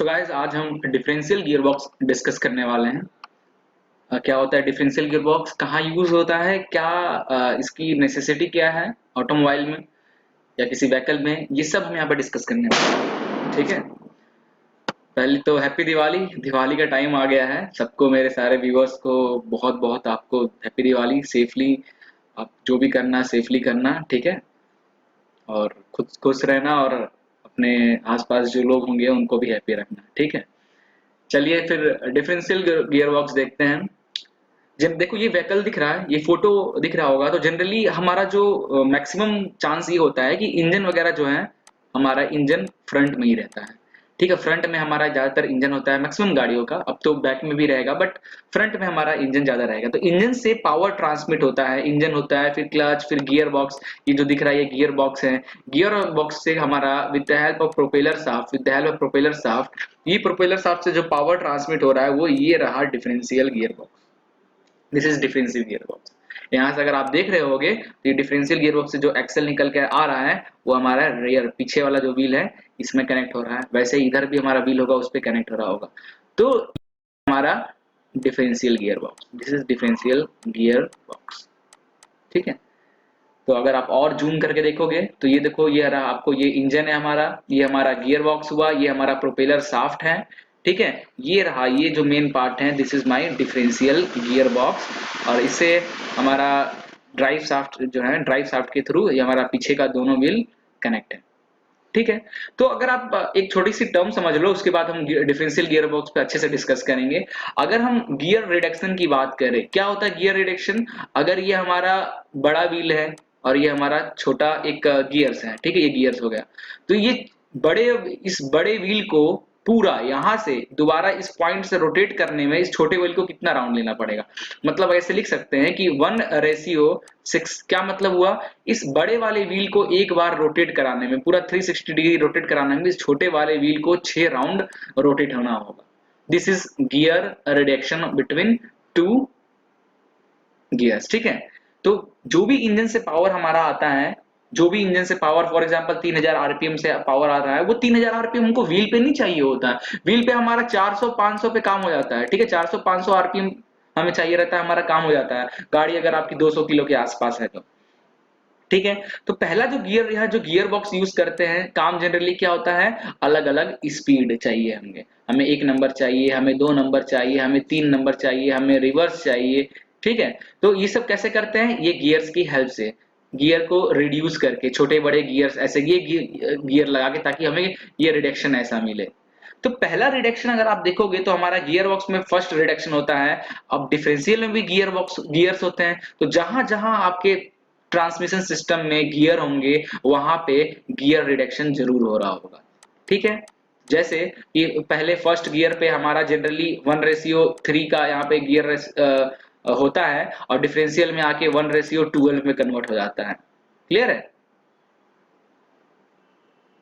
So guys आज हम differential gearbox discuss करने वाले हैं। क्या होता है डिफरेंशियल गियरबॉक्स, कहाँ यूज होता है, क्या इसकी नेसेसिटी क्या है ऑटोमोबाइल में या किसी व्हीकल में, ये सब हम यहाँ पे डिस्कस करने वाले हैं। ठीक है। पहले तो हैप्पी दिवाली। दिवाली का टाइम आ गया है। सबको, मेरे सारे व्यूअर्स को बहुत बहुत आपको हैप्पी दिवाली। सेफली आप जो भी करना सेफली करना, ठीक है। और खुद खुश रहना और अपने आसपास जो लोग होंगे उनको भी हैप्पी रखना, ठीक है। चलिए फिर डिफरेंशियल गियर बॉक्स देखते हैं। जब देखो ये व्हीकल दिख रहा है, ये फोटो दिख रहा होगा, तो जनरली हमारा जो मैक्सिमम चांस ये होता है कि इंजन वगैरह जो है, हमारा इंजन फ्रंट में ही रहता है। ठीक है, फ्रंट में हमारा ज्यादातर इंजन होता है मैक्सिमम गाड़ियों का। अब तो बैक में भी रहेगा बट फ्रंट में हमारा इंजन ज्यादा रहेगा। तो इंजन से पावर ट्रांसमिट होता है, इंजन होता है, फिर क्लच, फिर गियर बॉक्स। ये जो दिख रहा है ये गियर बॉक्स है। गियर बॉक्स से हमारा with the help of propeller shaft, with the help of propeller shaft, ये प्रोपेलर शाफ्ट से जो पावर ट्रांसमिट हो रहा है वो ये रहा differential gear box. This is differential gear box. यहाँ से अगर आप देख रहे होगे तो ये डिफरेंशियल गियर बॉक्स से जो एक्सल निकल के आ रहा है वो हमारा रेयर पीछे वाला जो व्हील है इसमें कनेक्ट हो रहा है। वैसे इधर भी हमारा व्हील होगा, उस पर कनेक्ट हो रहा होगा। तो हमारा differential gear box, this is differential gear box. ठीक है। तो अगर आप और जूम करके देखोगे तो ये देखो, ये रहा आपको, ये इंजन है हमारा, ये हमारा गियर बॉक्स हुआ, ये हमारा प्रोपेलर शाफ्ट है। ठीक है। ये रहा, ये जो मेन पार्ट है, this is my differential gear box. और इससे हमारा ड्राइव शाफ्ट जो है, ड्राइव शाफ्ट के थ्रू ये हमारा पीछे का दोनों व्हील कनेक्ट है। ठीक है। तो अगर आप एक छोटी सी टर्म समझ लो, उसके बाद हम डिफरेंशियल गियर बॉक्स पे अच्छे से डिस्कस करेंगे। अगर हम गियर रिडक्शन की बात करें, क्या होता है गियर रिडक्शन? अगर ये हमारा बड़ा व्हील है और ये हमारा छोटा एक गियर्स है, ठीक है, ये गियर्स हो गया, तो ये बड़े, इस बड़े व्हील को पूरा यहां से दोबारा इस पॉइंट से रोटेट करने में इस छोटे व्हील को कितना राउंड लेना पड़ेगा? मतलब ऐसे लिख सकते हैं कि 1:6। क्या मतलब हुआ? इस बड़े वाले व्हील को एक बार रोटेट कराने में, पूरा 360 डिग्री रोटेट कराने में, इस छोटे वाले व्हील को 6 राउंड रोटेट होना होगा। This is gear reduction between two gears. ठीक है। तो जो भी इंजन से पावर हमारा आता है, जो भी इंजन से पावर, फॉर एग्जांपल 3000 आरपीएम से पावर आ रहा है, वो 3000 आरपीएम हमको व्हील पे नहीं चाहिए होता है। व्हील पे हमारा 400-500 पे काम हो जाता है। ठीक है, 400-500 आरपीएम हमें चाहिए रहता है, हमारा काम हो जाता है। गाड़ी अगर आपकी 200 किलो के आसपास है तो। ठीक है। तो पहला जो गियर, यहाँ जो गियर बॉक्स यूज करते हैं, काम जनरली क्या होता है, अलग अलग स्पीड चाहिए हमें। हमें 1 नंबर चाहिए, हमें 2 नंबर चाहिए, हमें 3 नंबर चाहिए, हमें रिवर्स चाहिए। ठीक है। तो ये सब कैसे करते हैं? ये गियर्स की हेल्प से, गियर को रिड्यूस करके, छोटे बड़े गियर्स ऐसे ये गियर लगा के, ताकि हमें ये रिडक्शन ऐसा मिले। तो पहला रिडक्शन अगर आप देखोगे तो हमारा गियर बॉक्स में फर्स्ट रिडक्शन होता है। अब डिफरेंशियल में भी गियर बॉक्स गियर्स होते हैं, तो जहां जहां आपके ट्रांसमिशन सिस्टम में गियर होंगे वहां पे गियर रिडक्शन जरूर हो रहा होगा। ठीक है। जैसे कि पहले फर्स्ट गियर पे हमारा जनरली 1:3 का यहाँ पे गियर होता है, और डिफरेंशियल में आके 1:12 में कन्वर्ट हो जाता है। क्लियर है?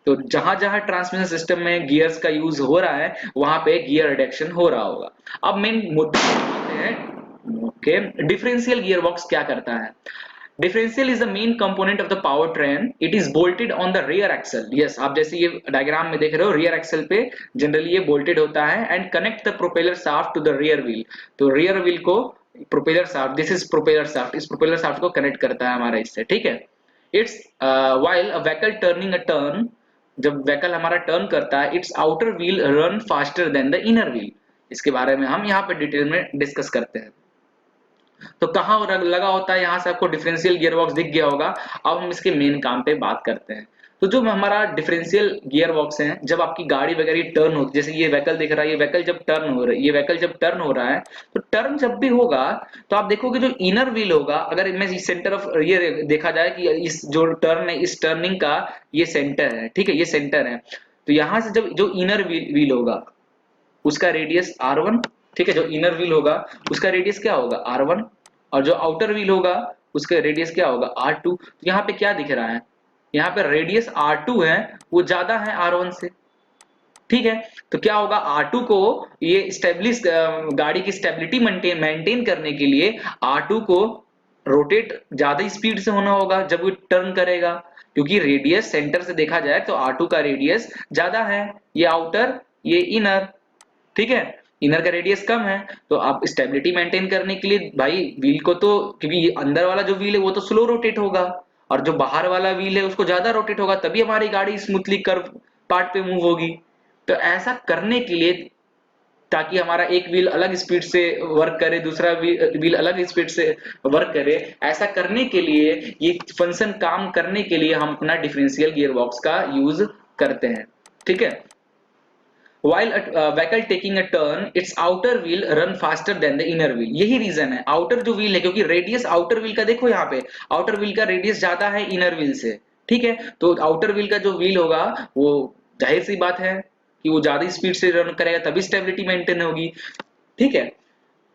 तो जहां जहां ट्रांसमिशन सिस्टम में गियर्स का यूज हो रहा है वहां पे गियर रिडक्शन हो रहा होगा। अब मेन मुद्दे आते हैं। ओके, डिफरेंशियल गियर बॉक्स क्या करता है? Differential is the main component of the power train. It is bolted on the rear axle. Yes, आप जैसे ये डायग्राम में देख रहे हो, रियर एक्सल पे जनरली ये बोल्टेड होता है, and connect the propeller shaft to the rear wheel. तो रियर व्हील को propeller shaft, this is propeller shaft, इस प्रोपेलर शाफ्ट को कनेक्ट करता है हमारा इससे। ठीक है। It's while a vehicle turning a turn, जब व्हीकल हमारा टर्न करता है, it's outer wheel run faster than the inner wheel. इसके बारे में हम यहाँ पे डिटेल में डिस्कस करते हैं। तो कहाँ लगा होता है, यहाँ से आपको डिफरेंशियल गियरबॉक्स दिख गया होगा। अब हम इसके मेन काम पे बात करते हैं। तो जो हमारा डिफरेंशियल गियर बॉक्स है, जब आपकी गाड़ी वगैरह टर्न होती है, जैसे ये व्हीकल दिख रहा है, ये व्हीकल जब टर्न हो रहा है, ये व्हीकल जब टर्न हो रहा है, तो टर्न जब भी होगा तो आप देखोगे जो इनर व्हील होगा, अगर मैं सेंटर ऑफ ये देखा जाए कि इस जो टर्न है, इस टर्निंग का ये सेंटर है। ठीक है, ये सेंटर है। तो यहाँ से जब जो इनर व्हील होगा उसका रेडियस R1। ठीक है, जो इनर व्हील होगा उसका रेडियस क्या होगा? R1। और जो आउटर व्हील होगा उसका रेडियस क्या होगा? R2। तो यहाँ पे क्या दिख रहा है, यहाँ पे रेडियस R2 है, वो ज्यादा है R1 से। ठीक है। तो क्या होगा, R2 को ये स्टेब्लिश, गाड़ी की स्टेबिलिटी मेंटेन करने के लिए R2 को रोटेट ज्यादा स्पीड से होना होगा जब वो टर्न करेगा, क्योंकि रेडियस सेंटर से देखा जाए तो R2 का रेडियस ज्यादा है, ये आउटर ये इनर, ठीक है, इनर का रेडियस कम है। तो आप स्टेबिलिटी मेंटेन करने के लिए भाई व्हील को तो, क्योंकि ये अंदर वाला जो व्हील है वो तो स्लो रोटेट होगा और जो बाहर वाला व्हील है उसको ज्यादा रोटेट होगा, तभी हमारी गाड़ी स्मूथली कर्व पार्ट पे मूव होगी। तो ऐसा करने के लिए, ताकि हमारा एक व्हील अलग स्पीड से वर्क करे, दूसरा व्हील अलग स्पीड से वर्क करे, ऐसा करने के लिए, ये फंक्शन काम करने के लिए हम अपना डिफरेंशियल गियर बॉक्स का यूज करते हैं, ठीक है। While a vehicle taking a turn, its outer wheel run faster than the inner wheel। यही रीजन है, आउटर जो व्हील है, क्योंकि रेडियस आउटर व्हील का देखो यहाँ पे, आउटर व्हील का रेडियस ज्यादा है इनर व्हील से, ठीक है। तो आउटर व्हील का जो व्हील होगा वो, जाहिर सी बात है कि वो ज्यादा स्पीड से रन करेगा, तभी स्टेबिलिटी मेंटेन होगी, ठीक है।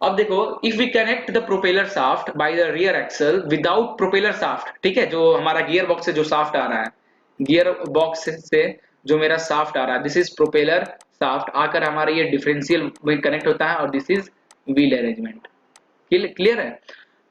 अब देखो, if we connect the propeller shaft by the rear axle without propeller shaft, ठीक है, जो हमारा गियर बॉक्स से जो शाफ्ट आ रहा है, गियर बॉक्स से जो मेरा शाफ्ट आ रहा है, दिस इज प्रोपेलर शाफ्ट, आकर हमारे ये डिफरेंशियल में कनेक्ट होता है, और this is wheel arrangement, clear है।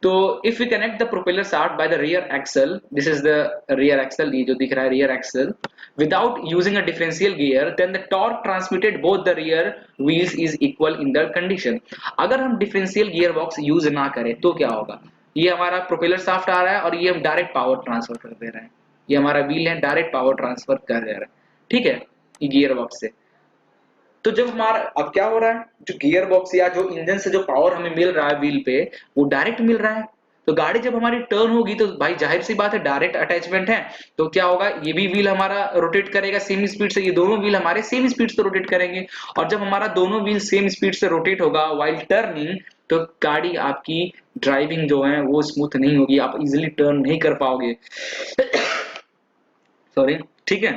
तो if we connect the propeller shaft by the rear axle, this is the rear axle, ये जो दिख रहा है rear axle, without using a differential gear, then the torque transmitted both the rear wheels is equal in the condition। अगर हम differential gear box use ना करें तो क्या होगा, ये हमारा प्रोपेलर शाफ्ट आ रहा है और ये हम डायरेक्ट पावर ट्रांसफर कर दे रहे हैं, ये हमारा व्हील है डायरेक्ट पावर ट्रांसफर कर दे रहा है, ठीक है, ये गियर बॉक्स से। तो जब हमारा अब क्या हो रहा है, जो गियर बॉक्स या जो इंजन से जो पावर हमें मिल रहा है व्हील पे, वो डायरेक्ट मिल रहा है। तो गाड़ी जब हमारी टर्न होगी तो भाई जाहिर सी बात है डायरेक्ट अटैचमेंट है, तो क्या होगा, ये भी व्हील हमारा रोटेट करेगा सेम स्पीड से, ये दोनों व्हील हमारे सेम स्पीड से रोटेट करेंगे। और जब हमारा दोनों व्हील सेम स्पीड से रोटेट होगा व्हाइल टर्निंग, तो गाड़ी आपकी ड्राइविंग जो है वो स्मूथ नहीं होगी, आप इजिली टर्न नहीं कर पाओगे सॉरी, ठीक है।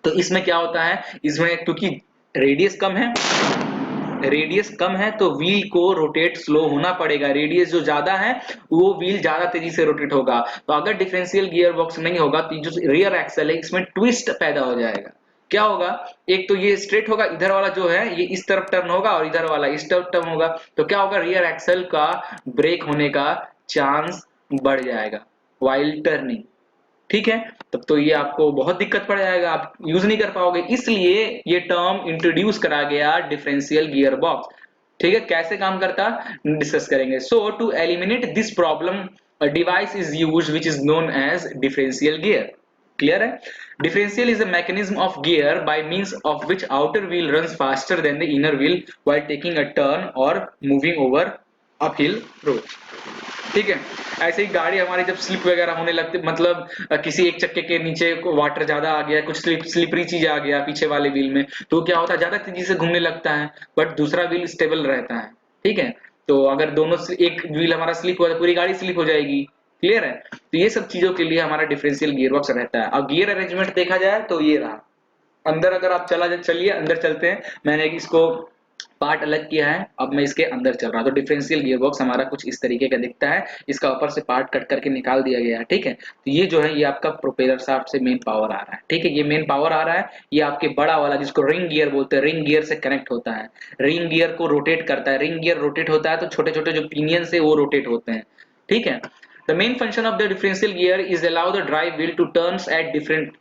तो इसमें क्या होता है, इसमें क्योंकि रेडियस कम है, रेडियस कम है तो व्हील को रोटेट स्लो होना पड़ेगा, रेडियस जो ज्यादा है वो व्हील ज्यादा तेजी से रोटेट होगा। तो अगर डिफरेंशियल गियर बॉक्स नहीं होगा तो जो रियर एक्सल है इसमें ट्विस्ट पैदा हो जाएगा। क्या होगा, एक तो ये स्ट्रेट होगा, इधर वाला जो है ये इस तरफ टर्न होगा और इधर वाला इस तरफ टर्न होगा, तो क्या होगा, रियर एक्सल का ब्रेक होने का चांस बढ़ जाएगा वाइल टर्निंग, ठीक है। तब तो ये आपको बहुत दिक्कत पड़ जाएगा, आप यूज नहीं कर पाओगे, इसलिए ये टर्म इंट्रोड्यूस करा गया डिफरेंशियल गियर बॉक्स, ठीक है। कैसे काम करता डिस्कस करेंगे। So to eliminate this problem a device is used which is known as differential gear, clear है। differential is a mechanism of gear by means of which outer wheel runs faster than the inner wheel while taking a turn or moving over uphill road, ठीक है। ऐसे ही गाड़ी हमारी जब slip वगैरह होने लगती, मतलब किसी एक चक्के के नीचे वाटर ज्यादा आ गया, कुछ स्लिपरी चीज आ गया पीछे वाले व्हील में, तो क्या होता है, ज्यादा तेजी से घूमने लगता है, बट दूसरा व्हील स्टेबल रहता है, ठीक है। तो अगर दोनों से एक व्हील हमारा स्लिप हो जाए, पूरी गाड़ी स्लिप हो जाएगी, क्लियर है। तो ये सब चीजों के लिए हमारा डिफरेंशियल गियर बॉक्स रहता है। अब गियर अरेंजमेंट देखा जाए तो ये रहा, अंदर अगर आप चलिए अंदर चलते हैं, मैंने इसको पार्ट अलग किया है, अब मैं इसके अंदर चल रहा हूं। तो डिफरेंशियल गियर बॉक्स हमारा कुछ इस तरीके का दिखता है, इसका ऊपर से पार्ट कट करके निकाल दिया गया है, ठीक है। तो ये जो है ये आपका प्रोपेलर शाफ्ट से मेन पावर आ रहा है, ठीक है, ये मेन पावर आ रहा है, ये आपके बड़ा वाला जिसको रिंग गियर बोलते हैं, रिंग गियर से कनेक्ट होता है, रिंग गियर को रोटेट करता है, रिंग गियर रोटेट होता है तो छोटे छोटे जो पिनियन से वो रोटेट होते हैं, ठीक है। The main function of the differential gear is allow the drive wheel to turns at different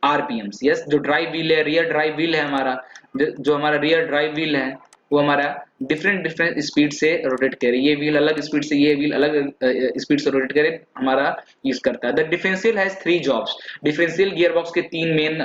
RPMs, yes. जो ड्राइव व्हील है, रियर ड्राइव व्हील है हमारा, जो हमारा रियर ड्राइव व्हील है वो हमारा डिफरेंट डिफरेंट स्पीड से रोटेट करे, ये व्हील अलग स्पीड से, ये व्हील अलग स्पीड से रोटेट करे, हमारा यूज करता है। The differential has three jobs, differential gear box के तीन मेन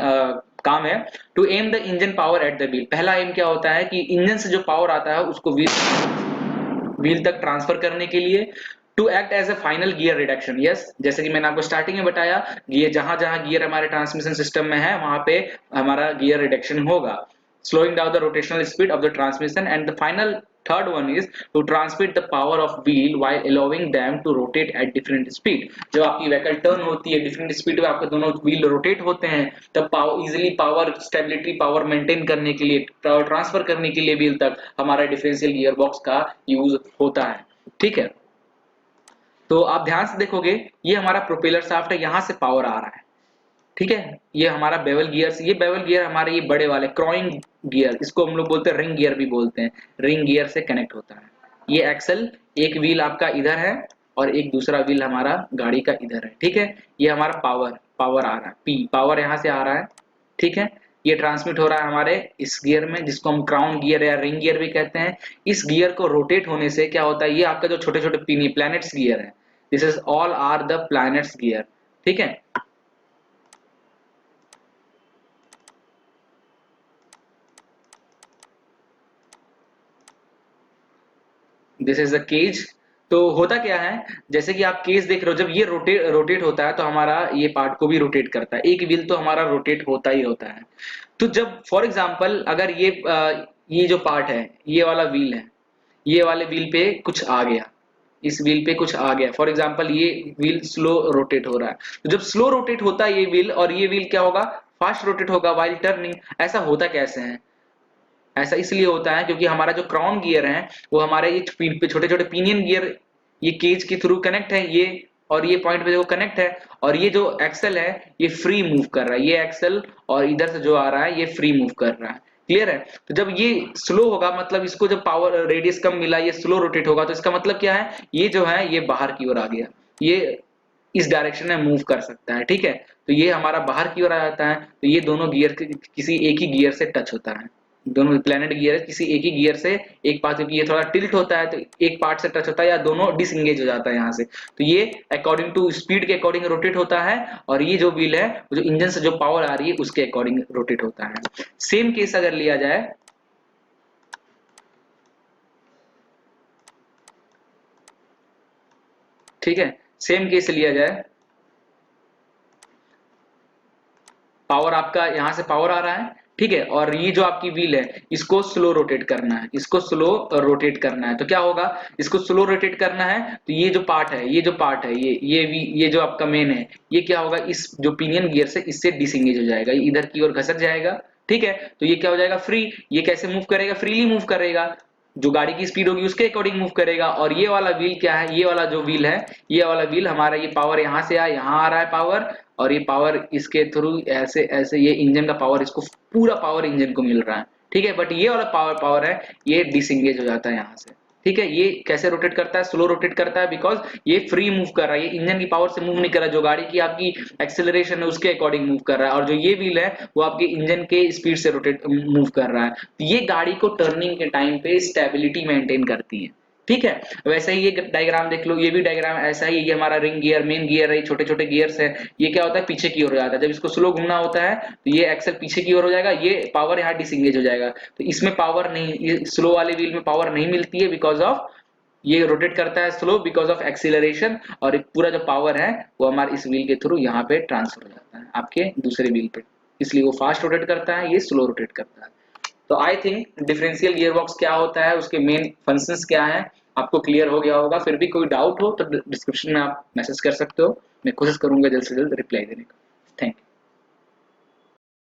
काम है। To aim the engine power at the wheel, पहला एम क्या होता है कि इंजन से जो पावर आता है उसको व्हील तक ट्रांसफर करने के लिए। To act as a final gear reduction, yes, जैसे कि मैंने आपको स्टार्टिंग में बताया, गियर जहां जहां गियर हमारे ट्रांसमिशन सिस्टम में है वहां पे हमारा गियर रिडक्शन होगा, slowing down the rotational speed of the transmission, and the final third one is to transmit the power of wheel while allowing them to rotate at different speed। जब आपकी vehicle turn होती है different speed पे, आपके दोनों wheel rotate होते हैं, तब power easily, power stability, power maintain करने के लिए, पावर ट्रांसफर करने के लिए व्हील तक हमारा डिफरेंशियल गियर बॉक्स का यूज होता है, ठीक है। तो आप ध्यान से देखोगे ये हमारा प्रोपेलर शाफ्ट है, यहां से पावर आ रहा है, ठीक है। ये हमारा बेवल गियर, ये बेवल गियर हमारे ये बड़े वाले क्रॉइंग गियर, इसको हम लोग बोलते हैं रिंग गियर भी बोलते हैं, रिंग गियर से कनेक्ट होता है। ये एक्सल, एक व्हील आपका इधर है और एक दूसरा व्हील हमारा गाड़ी का इधर है, ठीक है। ये हमारा पावर पावर आ रहा है, पी पावर यहाँ से आ रहा है, ठीक है। ये ट्रांसमिट हो रहा है हमारे इस गियर में, जिसको हम क्राउन गियर या रिंग गियर भी कहते हैं। इस गियर को रोटेट होने से क्या होता है, ये आपका जो छोटे छोटे प्लैनेट्स गियर है, this is all are the planets gear, ठीक है। This is the cage. तो होता क्या है, जैसे कि आप केज देख रहे हो, जब ये रोटेट होता है तो हमारा ये पार्ट को भी रोटेट करता है, एक व्हील तो हमारा रोटेट होता ही होता है। तो जब फॉर एग्जांपल अगर ये जो पार्ट है, ये वाला व्हील है, ये वाले व्हील पे कुछ आ गया, इस व्हील पे कुछ आ गया, फॉर एग्जांपल ये व्हील स्लो रोटेट हो रहा है, तो जब स्लो रोटेट होता है ये व्हील, और ये व्हील क्या होगा, फास्ट रोटेट होगा वाइल टर्निंग। ऐसा होता कैसे है, ऐसा इसलिए होता है क्योंकि हमारा जो क्राउन गियर है वो हमारे ये छोटे छोटे पिनियन गियर, ये केज के थ्रू कनेक्ट है, ये और ये पॉइंट पे जो कनेक्ट है, और ये जो एक्सल है ये फ्री मूव कर रहा है, ये एक्सल और इधर से जो आ रहा है ये फ्री मूव कर रहा है, क्लियर है। तो जब ये स्लो होगा, मतलब इसको जब पावर रेडियस कम मिला, ये स्लो रोटेट होगा, तो इसका मतलब क्या है, ये जो है ये बाहर की ओर आ गया, ये इस डायरेक्शन में मूव कर सकता है, ठीक है। तो ये हमारा बाहर की ओर आ जाता है, तो ये दोनों गियर किसी एक ही गियर से टच होता है, दोनों प्लेनेट गियर है किसी एक ही गियर से, एक पार्ट, क्योंकि ये थोड़ा टिल्ट होता है तो एक पार्ट से टच होता है, या दोनों डिसंगेज हो जाता है यहाँ से। तो ये अकॉर्डिंग टू स्पीड के अकॉर्डिंग रोटेट होता है, और ये जो व्हील है जो इंजन से जो पावर आ रही है उसके अकॉर्डिंग रोटेट होता है। सेम केस अगर लिया जाए, ठीक है, सेम केस लिया जाए, पावर आपका यहाँ से पावर आ रहा है, ठीक है, और ये जो आपकी व्हील है इसको स्लो रोटेट करना है, इसको स्लो रोटेट करना है, तो क्या होगा, इसको स्लो रोटेट करना है, तो ये जो पार्ट है, ये जो पार्ट है, ये जो आपका मेन है, ये क्या होगा, इस जो पिनियन गियर से इससे डिसंगेज हो जाएगा, ये इधर की ओर घसक जाएगा, ठीक है। तो ये क्या हो जाएगा, फ्री, ये कैसे मूव करेगा, फ्रीली मूव करेगा, जो गाड़ी की स्पीड होगी उसके अकॉर्डिंग मूव करेगा। और ये वाला व्हील क्या है, ये वाला जो व्हील है, ये वाला व्हील हमारा, ये पावर यहाँ से यहाँ आ रहा है पावर, और ये पावर इसके थ्रू ऐसे ऐसे ये इंजन का पावर, इसको पूरा पावर इंजन को मिल रहा है, ठीक है। बट ये वाला पावर है ये डिसंगेज हो जाता है यहाँ से, ठीक है। ये कैसे रोटेट करता है, स्लो रोटेट करता है, बिकॉज ये फ्री मूव कर रहा है, ये इंजन की पावर से मूव नहीं कर रहा है, जो गाड़ी की आपकी एक्सेलरेशन है उसके अकॉर्डिंग मूव कर रहा है, और जो ये व्हील है वो आपके इंजन के स्पीड से रोटेट मूव कर रहा है। तो ये गाड़ी को टर्निंग के टाइम पे स्टेबिलिटी मेंटेन करती है, ठीक है। वैसे ही ये डायग्राम देख लो, ये भी डायग्राम ऐसा ही, ये हमारा रिंग गियर, मेन गियर है, छोटे छोटे गियर्स है, ये क्या होता है पीछे की ओर हो जाता है, जब इसको स्लो घूमना होता है तो ये एक्सल पीछे की ओर हो जाएगा, ये पावर यहाँ डिसंगेज हो जाएगा, तो इसमें पावर नहीं, ये स्लो वाले व्हील में पावर नहीं मिलती है, बिकॉज ऑफ ये रोटेट करता है स्लो बिकॉज ऑफ एक्सीलरेशन, और एक पूरा जो पावर है वो हमारे इस व्हील के थ्रू यहाँ पे ट्रांसफर हो जाता है आपके दूसरे व्हील पे, इसलिए वो फास्ट रोटेट करता है, ये स्लो रोटेट करता है। तो आई थिंक डिफरेंशियल गियरबॉक्स क्या होता है, उसके मेन फंक्शंस क्या है, आपको क्लियर हो गया होगा। फिर भी कोई डाउट हो तो डिस्क्रिप्शन में आप मैसेज कर सकते हो, मैं कोशिश करूंगा जल्द से जल्द रिप्लाई देने का। Thank you.